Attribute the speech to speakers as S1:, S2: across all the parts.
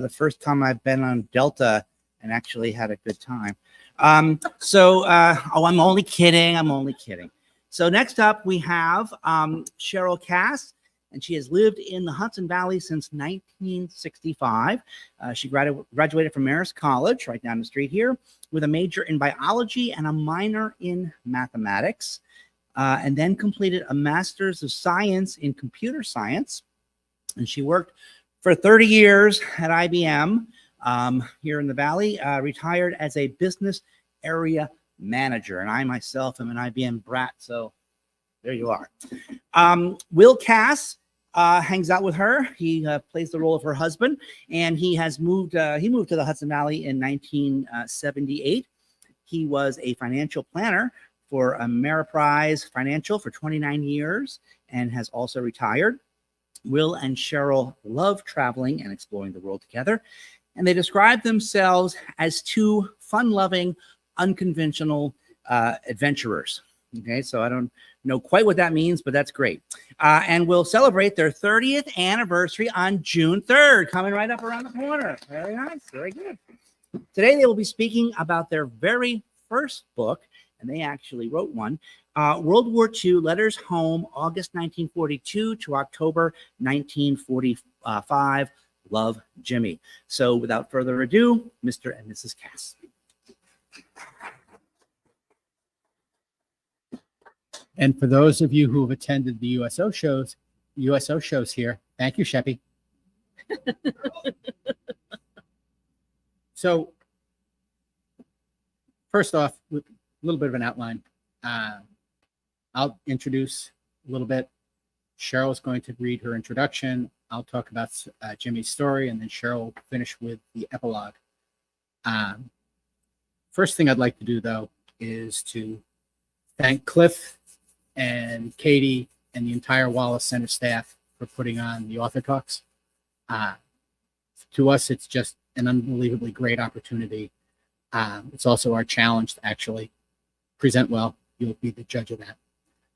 S1: the first time I've been on Delta and actually had a good time. I'm only kidding. I'm only kidding. So next up, we have Cheryl Cass, and she has lived in the Hudson Valley since 1965. She graduated from Marist College, right down the street here, with a major in biology and a minor in mathematics, and then completed a master's of science in computer science. And she worked for 30 years at IBM here in the Valley, retired as a business area manager. And I myself am an IBM brat, so there you are. Will Cass hangs out with her. He plays the role of her husband, and he moved to the Hudson Valley in 1978. He was a financial planner for Ameriprise Financial for 29 years and has also retired. Will and Cheryl love traveling and exploring the world together, and they describe themselves as two fun-loving, unconventional adventurers. Okay, so I don't know quite what that means, but that's great. And we'll celebrate their 30th anniversary on June 3rd, coming right up around the corner. Very nice, very good. Today they will be speaking about their very first book, and they actually wrote one, World War II Letters Home, August 1942 to October 1945. Love, Jimmy. So without further ado, Mr. and Mrs. Cass.
S2: And for those of you who have attended the USO shows here, thank you, Sheppy. So first off, with a little bit of an outline, I'll introduce a little bit. Cheryl's going to read her introduction. I'll talk about Jimmy's story, and then Cheryl will finish with the epilogue. First thing I'd like to do, though, is to thank Cliff and Katie and the entire Wallace Center staff for putting on the author talks. To us, it's just an unbelievably great opportunity. It's also our challenge to actually present well. You'll be the judge of that.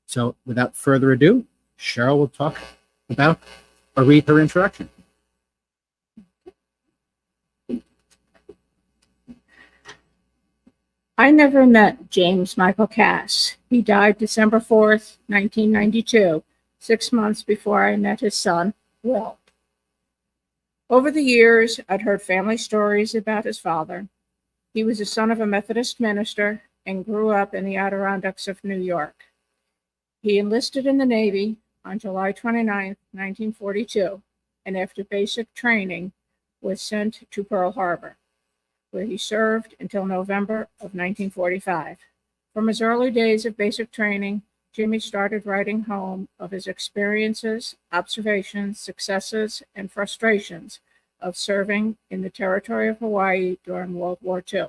S2: So without further ado, Cheryl will talk about or read her introduction.
S3: I never met James Michael Cass. He died December 4th, 1992, 6 months before I met his son, Will. Over the years, I'd heard family stories about his father. He was the son of a Methodist minister and grew up in the Adirondacks of New York. He enlisted in the Navy on July 29, 1942, and after basic training, was sent to Pearl Harbor, where he served until November of 1945. From his early days of basic training, Jimmy started writing home of his experiences, observations, successes, and frustrations of serving in the territory of Hawaii during World War II.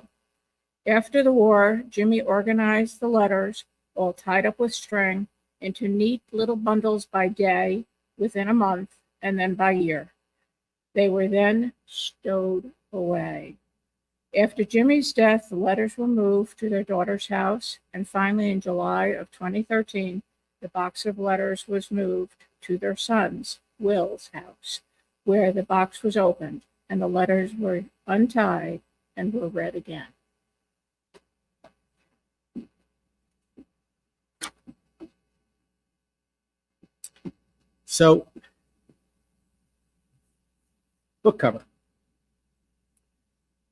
S3: After the war, Jimmy organized the letters, all tied up with string, into neat little bundles by day, within a month, and then by year. They were then stowed away. After Jimmy's death, the letters were moved to their daughter's house, and finally in July of 2013, the box of letters was moved to their son's, Will's house, where the box was opened, and the letters were untied and were read again.
S2: So, book cover.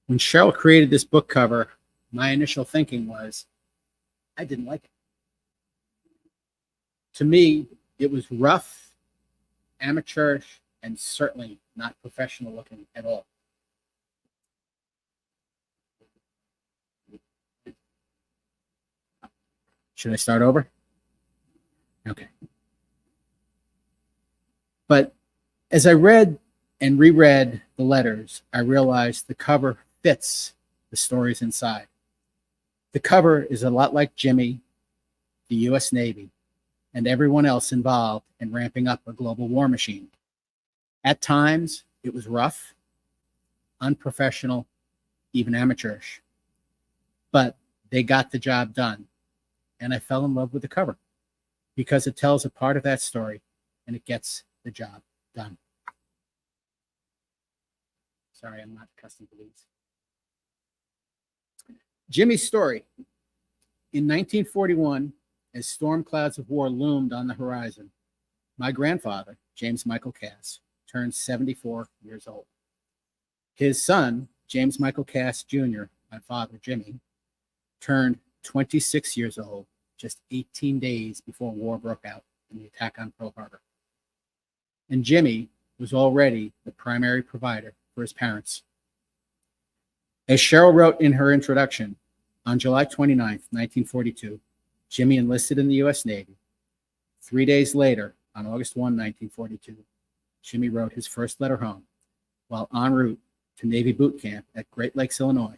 S2: When Cheryl created this book cover, my initial thinking was, I didn't like it. To me, it was rough, amateurish, and certainly not professional looking at all. Should I start over? Okay. But as I read and reread the letters, I realized the cover fits the stories inside. The cover is a lot like Jimmy, the U.S. Navy, and everyone else involved in ramping up a global war machine. At times, it was rough, unprofessional, even amateurish. But they got the job done, and I fell in love with the cover because it tells a part of that story, and it gets the job done. Sorry, I'm not accustomed to these. Jimmy's story. In 1941, as storm clouds of war loomed on the horizon, my grandfather, James Michael Cass, turned 74 years old. His son, James Michael Cass Jr., my father, Jimmy, turned 26 years old just 18 days before war broke out in the attack on Pearl Harbor. And Jimmy was already the primary provider for his parents. As Cheryl wrote in her introduction, on July 29th, 1942, Jimmy enlisted in the U.S. Navy. 3 days later, on August 1, 1942, Jimmy wrote his first letter home while en route to Navy boot camp at Great Lakes, Illinois.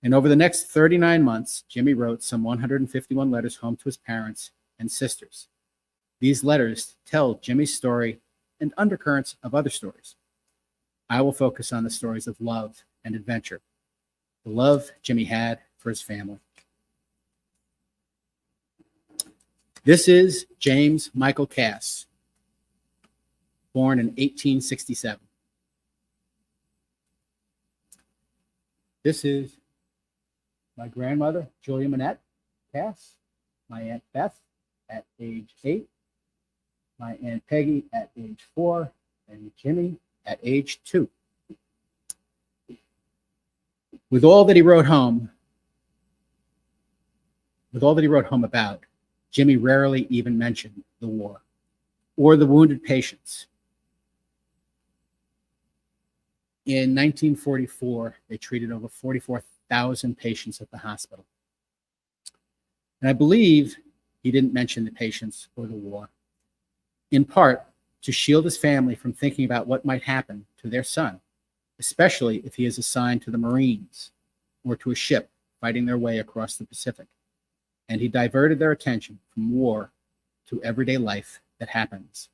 S2: And over the next 39 months, Jimmy wrote some 151 letters home to his parents and sisters. These letters tell Jimmy's story and undercurrents of other stories. I will focus on the stories of love and adventure, the love Jimmy had for his family. This is James Michael Cass, born in 1867. This is my grandmother, Julia Manette Cass, my Aunt Beth at age 8, my Aunt Peggy at age 4, and Jimmy at age 2. With all that he wrote home about, Jimmy rarely even mentioned the war or the wounded patients. In 1944, they treated over 44,000 patients at the hospital. And I believe he didn't mention the patients or the war, in part to shield his family from thinking about what might happen to their son, especially if he is assigned to the Marines or to a ship fighting their way across the Pacific. And he diverted their attention from war to everyday life that happens.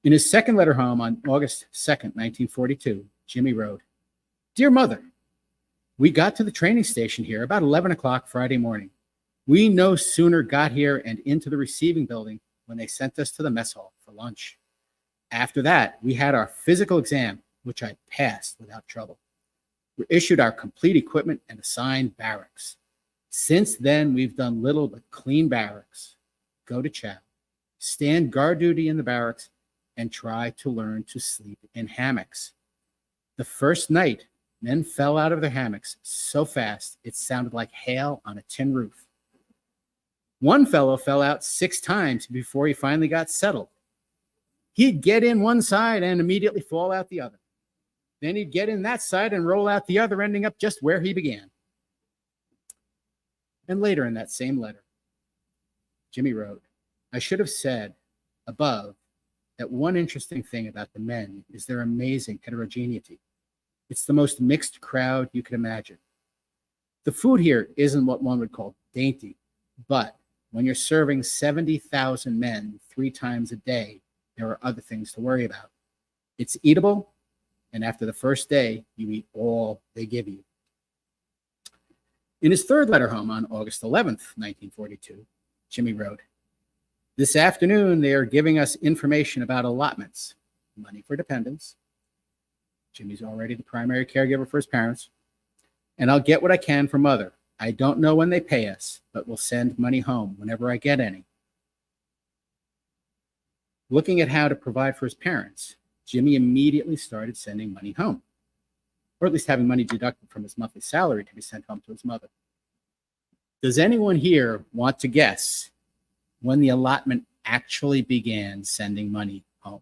S2: In his second letter home on August 2nd, 1942, Jimmy wrote, "Dear Mother, we got to the training station here about 11 o'clock Friday morning. We no sooner got here and into the receiving building when they sent us to the mess hall for lunch. After that, we had our physical exam, which I passed without trouble. We issued our complete equipment and assigned barracks. Since then, we've done little but clean barracks, go to chow, stand guard duty in the barracks, and try to learn to sleep in hammocks. The first night, men fell out of their hammocks so fast it sounded like hail on a tin roof. One fellow fell out 6 times before he finally got settled. He'd get in one side and immediately fall out the other. Then he'd get in that side and roll out the other, ending up just where he began." And later in that same letter, Jimmy wrote, "I should have said above that one interesting thing about the men is their amazing heterogeneity. It's the most mixed crowd you could imagine. The food here isn't what one would call dainty, but when you're serving 70,000 men 3 times a day, there are other things to worry about. It's eatable, and after the first day, you eat all they give you." In his third letter home on August 11th, 1942, Jimmy wrote, "This afternoon, they are giving us information about allotments, money for dependents." Jimmy's already the primary caregiver for his parents. "And I'll get what I can from Mother. I don't know when they pay us, but we'll send money home whenever I get any." Looking at how to provide for his parents, Jimmy immediately started sending money home, or at least having money deducted from his monthly salary to be sent home to his mother. Does anyone here want to guess when the allotment actually began sending money home?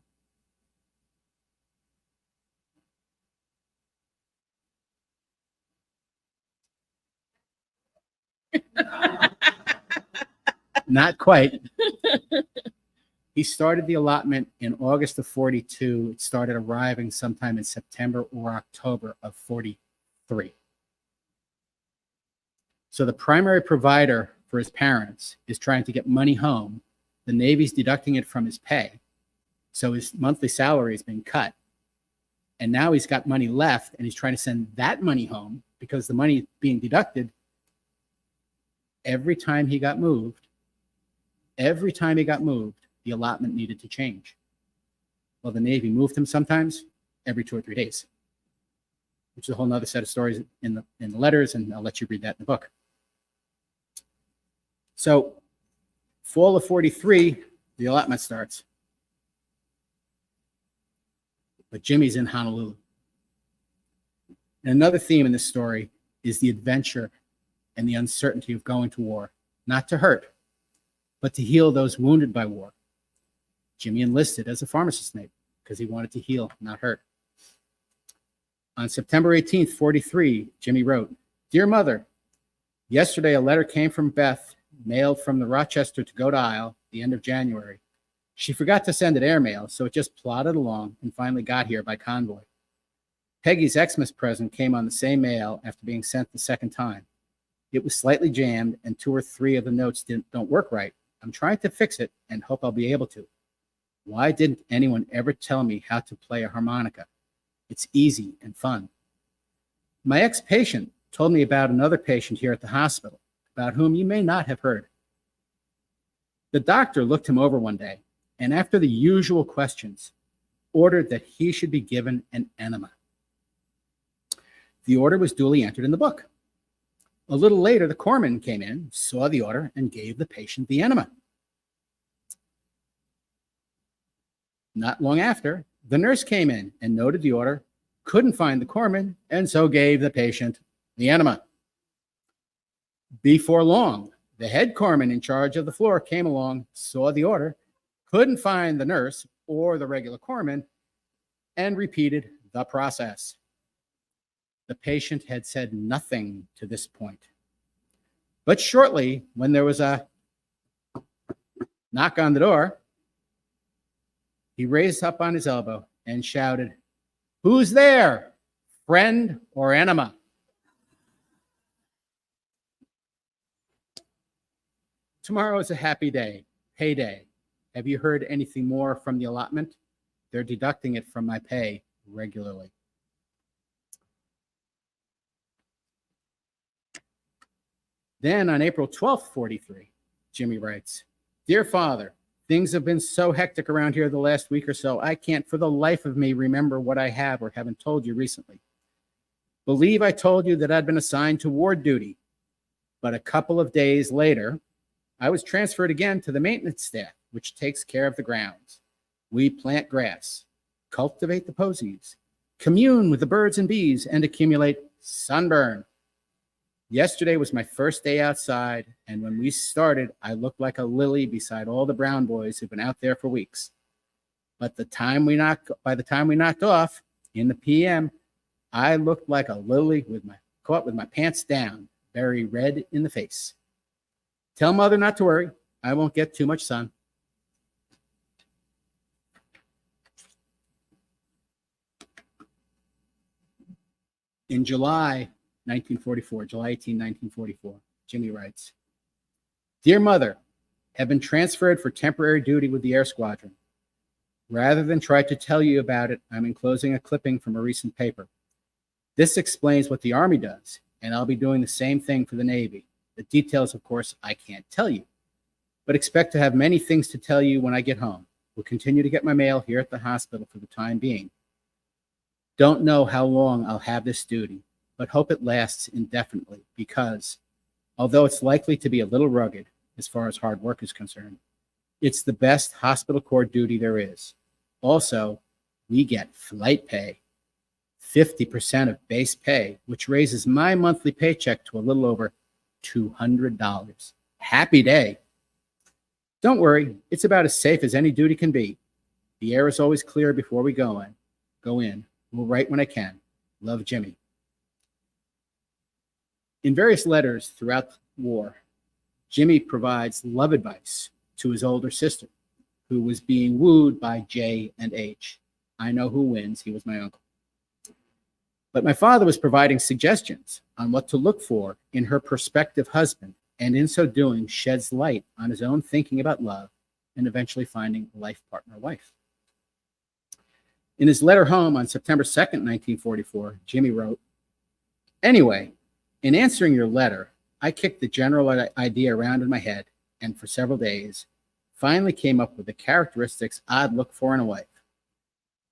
S2: Not quite. He started the allotment in August of 42. It started arriving sometime in September or October of 43. So the primary provider for his parents is trying to get money home. The Navy's deducting it from his pay. So his monthly salary has been cut. And now he's got money left, and he's trying to send that money home because the money being deducted every time he got moved, the allotment needed to change. Well, the Navy moved him sometimes, every 2 or 3 days, which is a whole nother set of stories in the letters, and I'll let you read that in the book. So fall of 43, the allotment starts. But Jimmy's in Honolulu. And another theme in this story is the adventure and the uncertainty of going to war, not to hurt, but to heal those wounded by war. Jimmy enlisted as a pharmacist's mate because he wanted to heal, not hurt. On September 18th, 43, Jimmy wrote, "Dear Mother, yesterday a letter came from Beth, mailed from the Rochester to Goat Isle, the end of January. She forgot to send it airmail, so it just plodded along and finally got here by convoy. Peggy's Xmas present came on the same mail after being sent the second time. It was slightly jammed, and 2 or 3 of the notes don't work right. I'm trying to fix it and hope I'll be able to. Why didn't anyone ever tell me how to play a harmonica? It's easy and fun. My ex-patient told me about another patient here at the hospital, about whom you may not have heard. The doctor looked him over one day, and after the usual questions, ordered that he should be given an enema. The order was duly entered in the book. A little later, the corpsman came in, saw the order, and gave the patient the enema. Not long after, the nurse came in and noted the order, couldn't find the corpsman, and so gave the patient the enema. Before long, the head corpsman in charge of the floor came along, saw the order, couldn't find the nurse or the regular corpsman, and repeated the process. The patient had said nothing to this point. But shortly, when there was a knock on the door, he raised up on his elbow and shouted, "Who's there, friend or enema?" Tomorrow is a happy day, payday. Have you heard anything more from the allotment? They're deducting it from my pay regularly. Then on April 12th, 43, Jimmy writes, "Dear Father, things have been so hectic around here the last week or so, I can't for the life of me remember what I have or haven't told you recently. Believe I told you that I'd been assigned to ward duty, but a couple of days later, I was transferred again to the maintenance staff, which takes care of the grounds. We plant grass, cultivate the posies, commune with the birds and bees, and accumulate sunburn. Yesterday was my first day outside, and when we started, I looked like a lily beside all the brown boys who've been out there for weeks. But by the time we knocked off in the PM, I looked like a lily caught with my pants down, very red in the face. Tell Mother not to worry. I won't get too much sun." In July 18, 1944, Jimmy writes, "Dear Mother, have been transferred for temporary duty with the Air Squadron. Rather than try to tell you about it, I'm enclosing a clipping from a recent paper. This explains what the Army does, and I'll be doing the same thing for the Navy. The details, of course, I can't tell you, but expect to have many things to tell you when I get home. Will continue to get my mail here at the hospital for the time being. Don't know how long I'll have this duty, but hope it lasts indefinitely because, although it's likely to be a little rugged as far as hard work is concerned, it's the best hospital corps duty there is. Also, we get flight pay, 50% of base pay, which raises my monthly paycheck to a little over $200. Happy day. Don't worry, it's about as safe as any duty can be. The air is always clear before we go in. Will write when I can. Love, Jimmy." In various letters throughout the war, Jimmy provides love advice to his older sister, who was being wooed by J and H. I know who wins. He was my uncle. But my father was providing suggestions on what to look for in her prospective husband, and in so doing sheds light on his own thinking about love and eventually finding a life partner wife. In his letter home on September 2nd, 1944, Jimmy wrote, "Anyway, in answering your letter, I kicked the general idea around in my head and for several days finally came up with the characteristics I'd look for in a wife.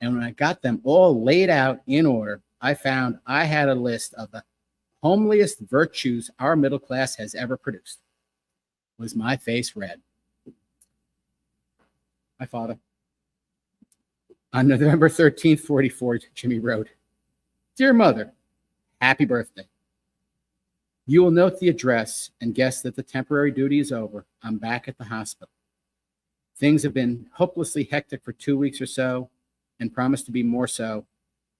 S2: And when I got them all laid out in order, I found I had a list of the homeliest virtues our middle class has ever produced. Was my face red? My father. On November 13th, 44, Jimmy wrote, "Dear Mother, happy birthday. You will note the address and guess that the temporary duty is over. I'm back at the hospital. Things have been hopelessly hectic for 2 weeks or so and promise to be more so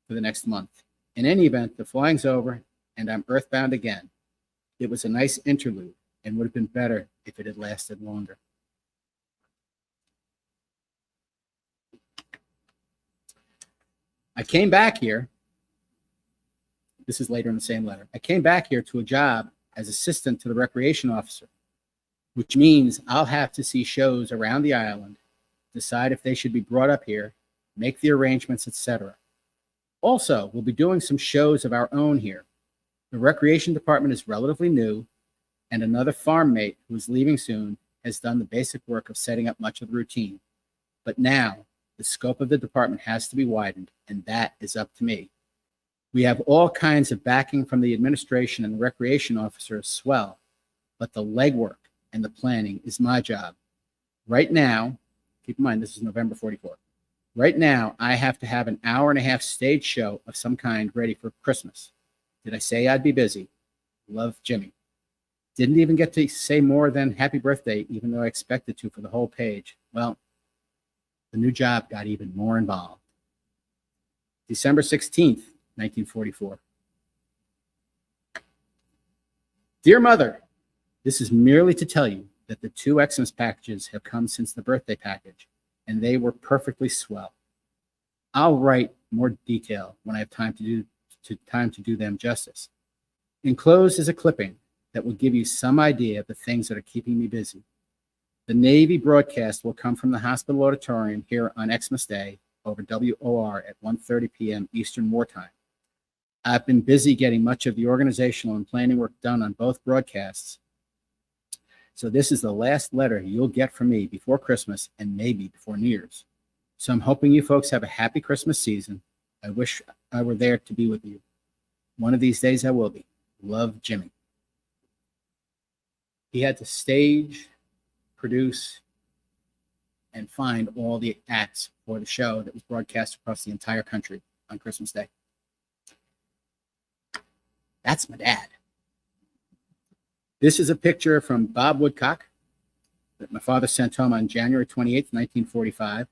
S2: for the next month. In any event, the flying's over and I'm earthbound again. It was a nice interlude and would have been better if it had lasted longer." I came back here. This is later in the same letter. I came back here to a job as assistant to the recreation officer, which means I'll have to see shows around the island, decide if they should be brought up here, make the arrangements, etc. Also, we'll be doing some shows of our own here. The recreation department is relatively new, and another farm mate who is leaving soon has done the basic work of setting up much of the routine. But now, the scope of the department has to be widened, and that is up to me. We have all kinds of backing from the administration and the recreation officer as swell, but the legwork and the planning is my job. Right now, keep in mind, this is November 44. Right now, I have to have an hour-and-a-half stage show of some kind ready for Christmas. Did I say I'd be busy? Love, Jimmy. Didn't even get to say more than happy birthday, even though I expected to for the whole page. Well, the new job got even more involved. December 16th, 1944. Dear Mother, this is merely to tell you that the 2 Xmas packages have come since the birthday package, and they were perfectly swell. I'll write more detail when I have time to do them justice. Enclosed is a clipping that will give you some idea of the things that are keeping me busy. The Navy broadcast will come from the hospital auditorium here on Xmas Day over WOR at 1:30 p.m. Eastern Wartime. I've been busy getting much of the organizational and planning work done on both broadcasts. So this is the last letter you'll get from me before Christmas and maybe before New Year's. So I'm hoping you folks have a happy Christmas season. I wish I were there to be with you. One of these days I will be. Love, Jimmy. He had to stage, produce, and find all the acts for the show that was broadcast across the entire country on Christmas Day. That's my dad. This is a picture from Bob Woodcock that my father sent home on January 28th, 1945,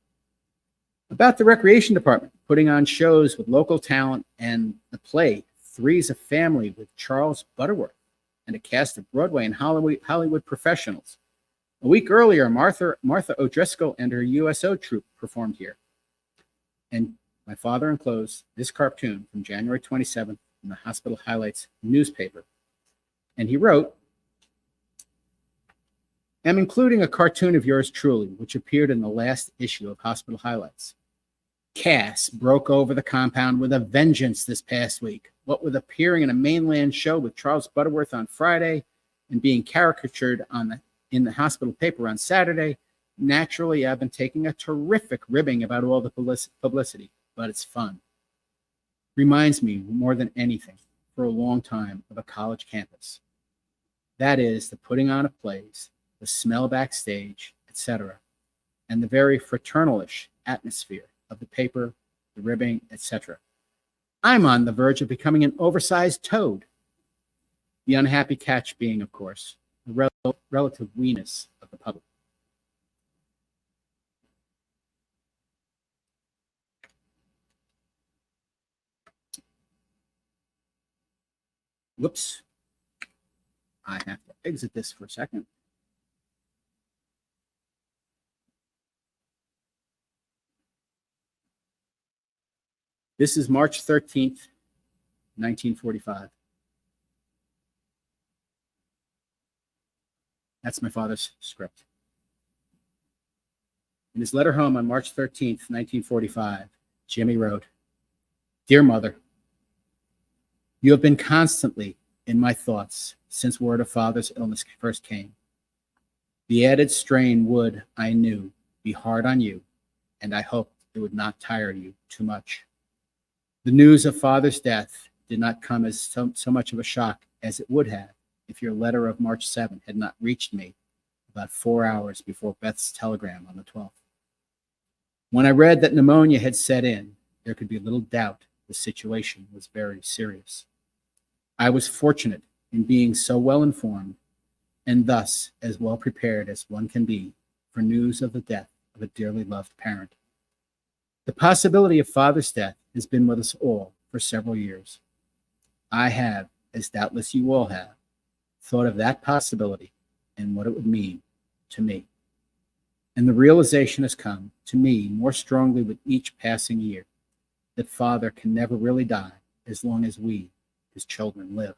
S2: about the recreation department putting on shows with local talent and the play Three's a Family with Charles Butterworth and a cast of Broadway and Hollywood professionals. A week earlier, Martha O'Driscoll and her USO troupe performed here. And my father enclosed this cartoon from January 27th in the Hospital Highlights newspaper. And he wrote, "I'm including a cartoon of yours truly, which appeared in the last issue of Hospital Highlights. Cass broke over the compound with a vengeance this past week, what with appearing in a mainland show with Charles Butterworth on Friday and being caricatured in the hospital paper on Saturday. Naturally, I've been taking a terrific ribbing about all the publicity, but it's fun. Reminds me more than anything for a long time of a college campus. That is the putting on of plays, the smell backstage, etc., and the very fraternalish atmosphere of the paper, the ribbing, etc. I'm on the verge of becoming an oversized toad. The unhappy catch being, of course, the relative weeness of the public." Whoops. I have to exit this for a second. This is March 13th, 1945. That's my father's script. In his letter home on March 13th, 1945, Jimmy wrote, "Dear Mother, you have been constantly in my thoughts since word of Father's illness first came. The added strain would, I knew, be hard on you, and I hoped it would not tire you too much. The news of Father's death did not come as so much of a shock as it would have if your letter of March 7th had not reached me about 4 hours before Beth's telegram on the 12th. When I read that pneumonia had set in, there could be little doubt the situation was very serious. I was fortunate in being so well informed and thus as well prepared as one can be for news of the death of a dearly loved parent. The possibility of Father's death has been with us all for several years. I have, as doubtless you all have, thought of that possibility and what it would mean to me. And the realization has come to me more strongly with each passing year that Father can never really die as long as we, his children, live.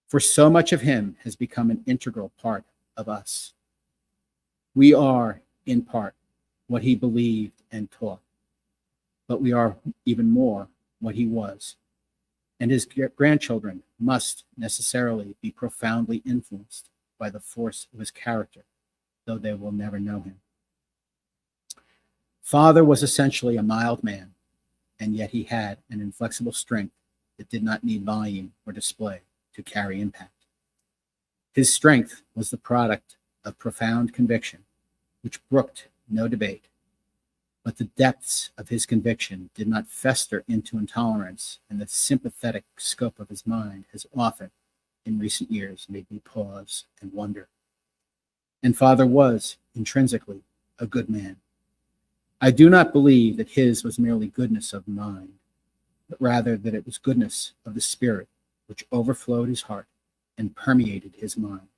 S2: For so much of him has become an integral part of us. We are, in part, what he believed and taught, but we are even more what he was. And his grandchildren must necessarily be profoundly influenced by the force of his character, though they will never know him. Father was essentially a mild man, and yet he had an inflexible strength that did not need volume or display to carry impact. His strength was the product of profound conviction, which brooked no debate. But the depths of his conviction did not fester into intolerance, and the sympathetic scope of his mind has often, in recent years, made me pause and wonder. And Father was, intrinsically, a good man. I do not believe that his was merely goodness of mind, but rather that it was goodness of the spirit which overflowed his heart and permeated his mind.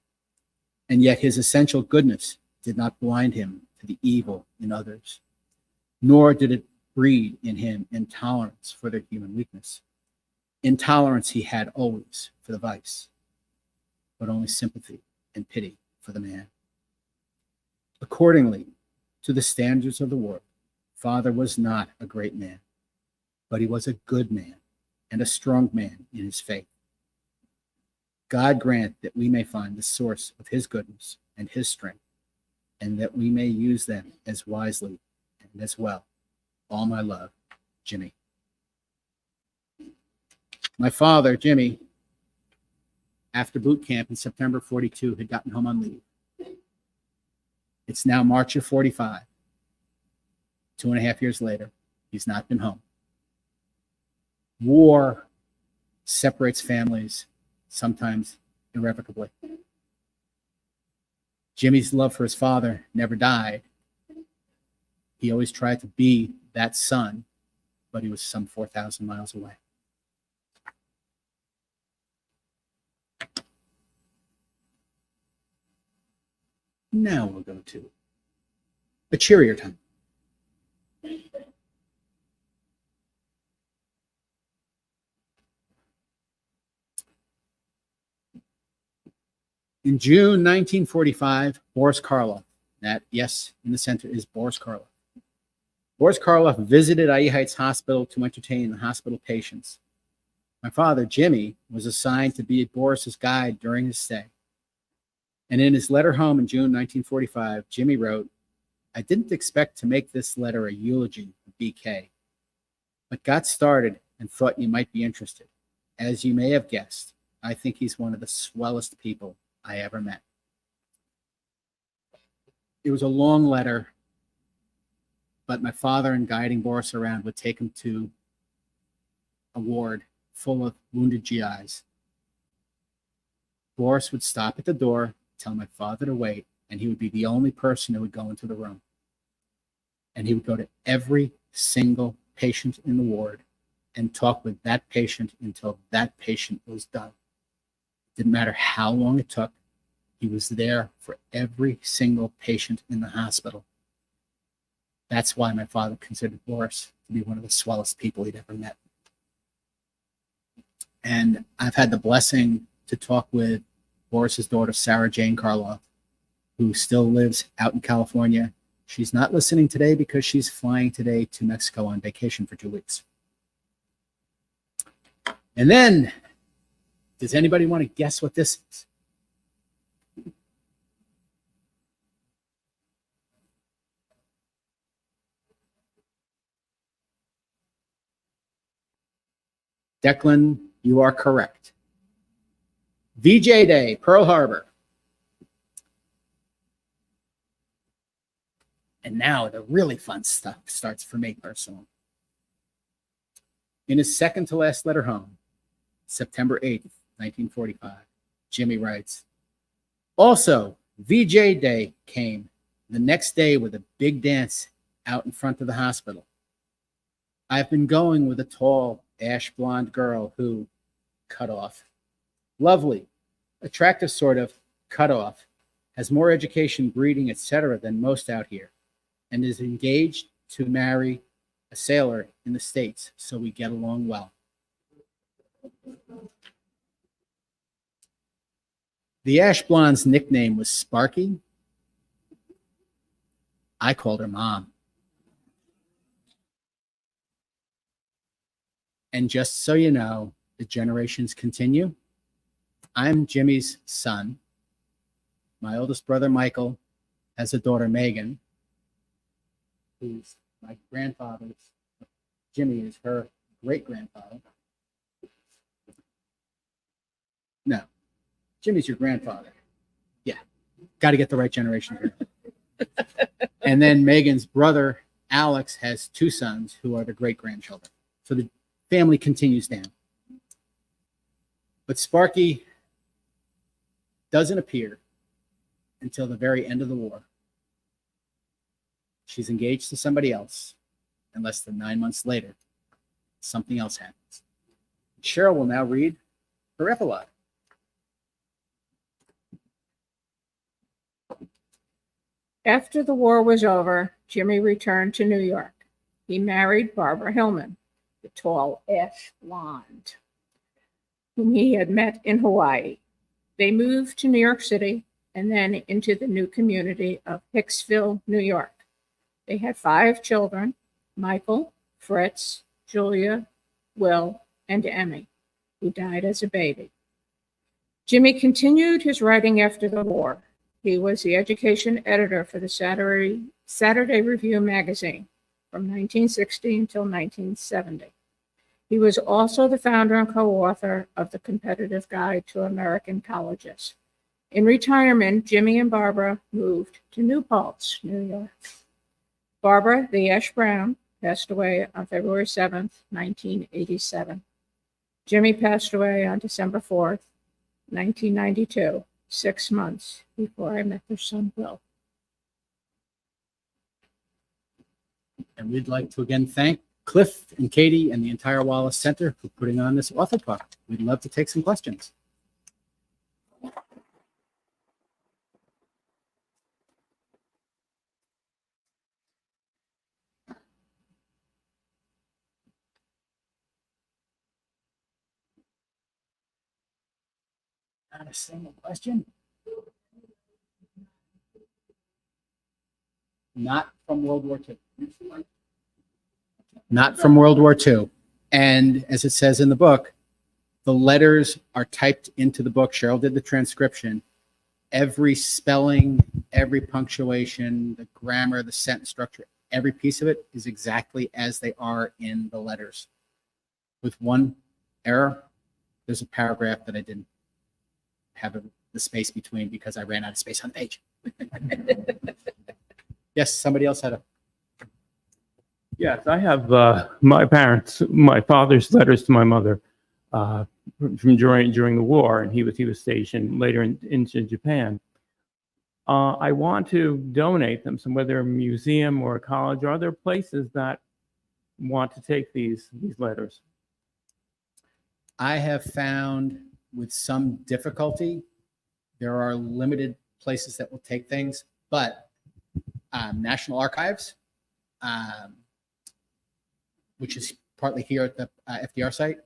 S2: And yet his essential goodness did not blind him to the evil in others, nor did it breed in him intolerance for their human weakness. Intolerance he had always for the vice, but only sympathy and pity for the man. Accordingly, to the standards of the world, Father was not a great man, but he was a good man and a strong man in his faith. God grant that we may find the source of his goodness and his strength, and that we may use them as wisely and as well. All my love, Jimmy. My father, Jimmy, after boot camp in September 42, had gotten home on leave. It's now March of 45. 2.5 years later, he's not been home. War separates families, sometimes irrevocably. Jimmy's love for his father never died. He always tried to be that son, but he was some 4,000 miles away. Now we'll go to a cheerier time. In June 1945, Boris Karloff, that, yes, in the center is Boris Karloff. Boris Karloff visited IE Heights Hospital to entertain the hospital patients. My father, Jimmy, was assigned to be Boris's guide during his stay. And in his letter home in June 1945, Jimmy wrote, "I didn't expect to make this letter a eulogy of BK, but got started and thought you might be interested. As you may have guessed, I think he's one of the swellest people I ever met." It was a long letter, but my father, in guiding Boris around, would take him to a ward full of wounded GIs. Boris would stop at the door, tell my father to wait, and he would be the only person who would go into the room. And he would go to every single patient in the ward and talk with that patient until that patient was done. Didn't matter how long it took. He was there for every single patient in the hospital. That's why my father considered Boris to be one of the swellest people he'd ever met. And I've had the blessing to talk with Boris's daughter, Sarah Jane Karloff, who still lives out in California. She's not listening today because she's flying today to Mexico on vacation for 2 weeks. And then, does anybody want to guess what this is? Declan, you are correct. VJ Day, Pearl Harbor. And now the really fun stuff starts for me personally. In his second to last letter home, September 8th, 1945, Jimmy writes, also, VJ Day came the next day with a big dance out in front of the hospital. I've been going with a tall, ash blonde girl who, cut off, lovely, attractive sort of, cut off, has more education, breeding, etc. than most out here, and is engaged to marry a sailor in the States, so we get along well. The ash blonde's nickname was Sparky. I called her Mom. And just so you know, the generations continue. I'm Jimmy's son. My oldest brother, Michael, has a daughter, Megan, who's my grandfather's. Jimmy is her great-grandfather. No, Jimmy's your grandfather. Yeah, got to get the right generation here. And then Megan's brother, Alex, has two sons who are the great-grandchildren. So the family continues down. But Sparky doesn't appear until the very end of the war. She's engaged to somebody else, and less than 9 months later, something else happens. Cheryl will now read her epilogue.
S3: After the war was over, Jimmy returned to New York. He married Barbara Hillman, the tall ash blonde, whom he had met in Hawaii. They moved to New York City and then into the new community of Hicksville, New York. They had 5 children, Michael, Fritz, Julia, Will, and Emmy, who died as a baby. Jimmy continued his writing after the war. He was the education editor for the Saturday Review magazine from 1960 until 1970. He was also the founder and co-author of the Competitive Guide to American Colleges. In retirement, Jimmy and Barbara moved to New Paltz, New York. Barbara, the Ash Brown, passed away on February 7th, 1987. Jimmy passed away on December 4th, 1992, 6 months before I met their son, Will.
S2: And we'd like to again thank Cliff and Katie and the entire Wallace Center for putting on this author talk. We'd love to take some questions. Not a single question. Not from World War II. Not from World War II. And as it says in the book, the letters are typed into the book. Cheryl did the transcription. Every spelling, every punctuation, the grammar, the sentence structure, every piece of it is exactly as they are in the letters. With one error, there's a paragraph that I didn't have the space between because I ran out of space on the page. Yes, somebody else had a.
S4: Yes, I have my father's letters to my mother from during the war, and he was stationed later into Japan. I want to donate them, so whether a museum or a college, are there places that want to take these letters?
S2: I have found with some difficulty, there are limited places that will take things, but National Archives, which is partly here at the FDR site,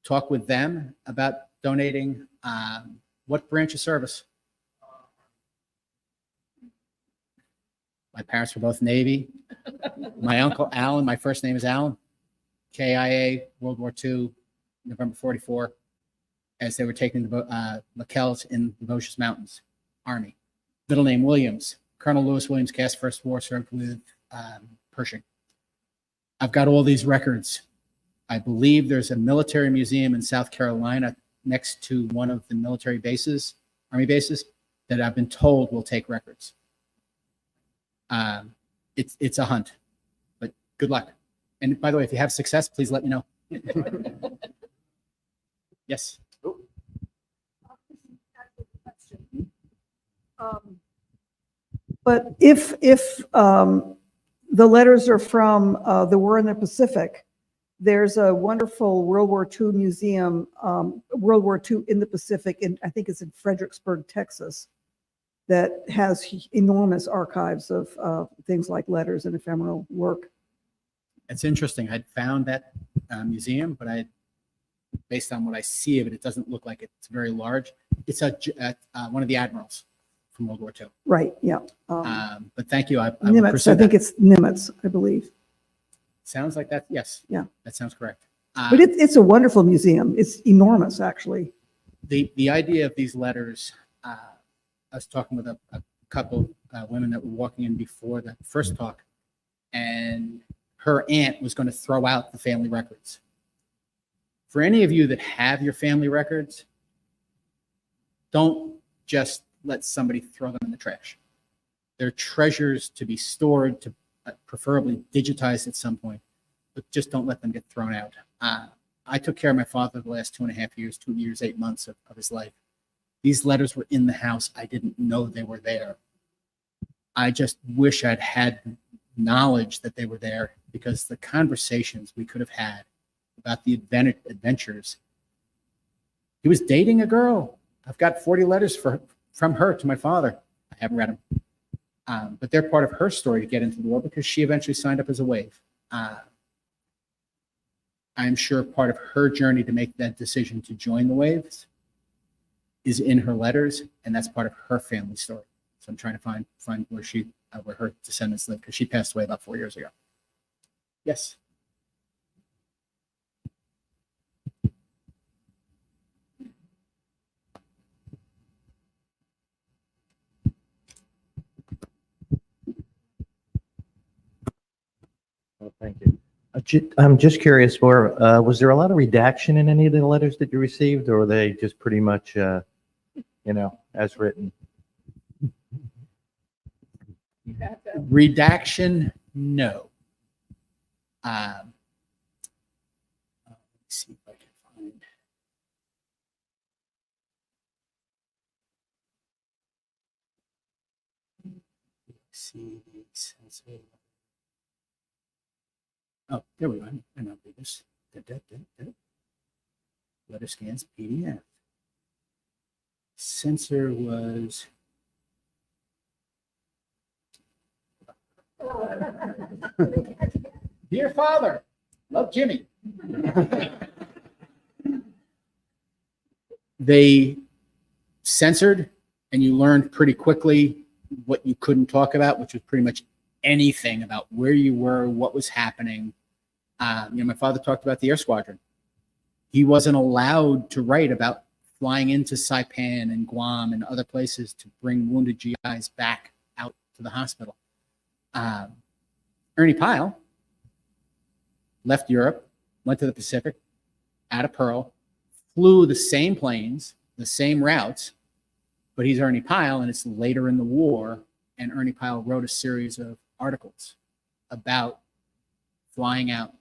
S2: talk with them about donating. What branch of service? My parents were both Navy. My uncle Alan, my first name is Alan, KIA, World War II, November 44, as they were taking the Laquelles in the Vosges Mountains, Army. Middle name Williams, Colonel Lewis Williams, cast First War, served with Pershing. I've got all these records I believe there's a military museum in South Carolina next to one of the military bases, Army bases, that I've been told will take records. It's a hunt, but good luck. And by the way, if you have success, please let me know. Yes.
S5: But if the letters are from the war in the Pacific, there's a wonderful World War II museum, World War II in the Pacific, and I think it's in Fredericksburg, Texas, that has enormous archives of things like letters and ephemeral work.
S2: It's interesting. I'd found that museum, but based on what I see of it, it doesn't look like it's very large. It's one of the admirals from World War II.
S5: Right, yeah.
S2: But thank you. I will
S5: Nimitz,
S2: pursue
S5: I think
S2: that.
S5: it's Nimitz, I believe.
S2: Sounds like that. Yes.
S5: Yeah.
S2: That sounds correct.
S5: But it's a wonderful museum. It's enormous, actually.
S2: The idea of these letters, I was talking with a couple women that were walking in before the first talk, and her aunt was going to throw out the family records. For any of you that have your family records, don't just let somebody throw them in the trash. They're treasures to be stored, to preferably digitized at some point, but just don't let them get thrown out. I took care of my father the last 2.5 years, 2 years, 8 months of his life. These letters were in the house. I didn't know they were there. I just wish I'd had knowledge that they were there, because the conversations we could have had about the adventures. He was dating a girl. I've got 40 letters from her to my father. I haven't read them. But they're part of her story to get into the war, because she eventually signed up as a wave. I'm sure part of her journey to make that decision to join the waves is in her letters, and that's part of her family story. So I'm trying to find where her descendants live, because she passed away about 4 years ago. Yes.
S6: Oh, thank you. I'm just curious, was there a lot of redaction in any of the letters that you received, or were they just pretty much, as written?
S2: Redaction, no. Let's see if I can find. See these. Oh, there we go. I know this. Letter scans PDF. Censor was. Dear Father, love Jimmy. They censored, and you learned pretty quickly what you couldn't talk about, which was pretty much anything about where you were, what was happening. My father talked about the air squadron. He wasn't allowed to write about flying into Saipan and Guam and other places to bring wounded GIs back out to the hospital. Ernie Pyle left Europe, went to the Pacific, out of Pearl, flew the same planes, the same routes, but he's Ernie Pyle, and it's later in the war, and Ernie Pyle wrote a series of articles about flying out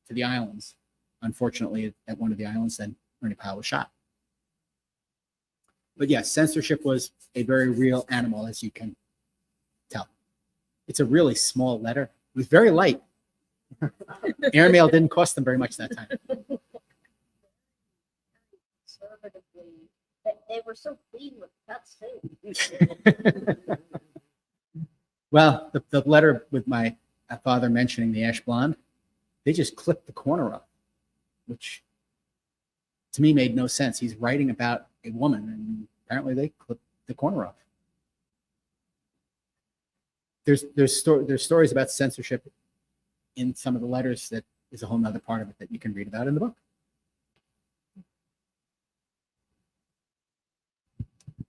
S2: to the islands. Unfortunately, at one of the islands, then Ernie Pyle was shot. But yes, censorship was a very real animal, as you can tell. It's a really small letter. It was very light. Airmail didn't cost them very much that time.
S7: Conservatively, they were so clean with cuts too.
S2: Well, the letter with my father mentioning the ash blonde, they just clipped the corner off, which to me made no sense. He's writing about a woman, and apparently they clipped the corner off. There's stories about censorship in some of the letters that is a whole nother part of it that you can read about in the book.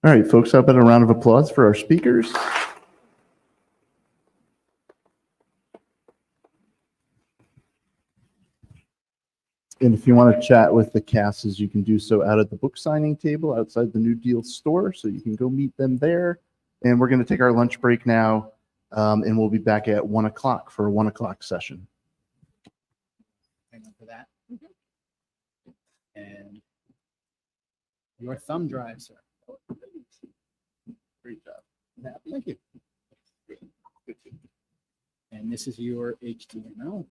S8: All right, folks, how about a round of applause for our speakers? And if you want to chat with the Casses, you can do so out at the book signing table outside the New Deal store. So you can go meet them there. And we're going to take our lunch break now. And we'll be back at 1 o'clock for a 1 o'clock session.
S2: Hang on for that. And your thumb drive, sir.
S8: Great job.
S2: Thank you. And this is your HTML.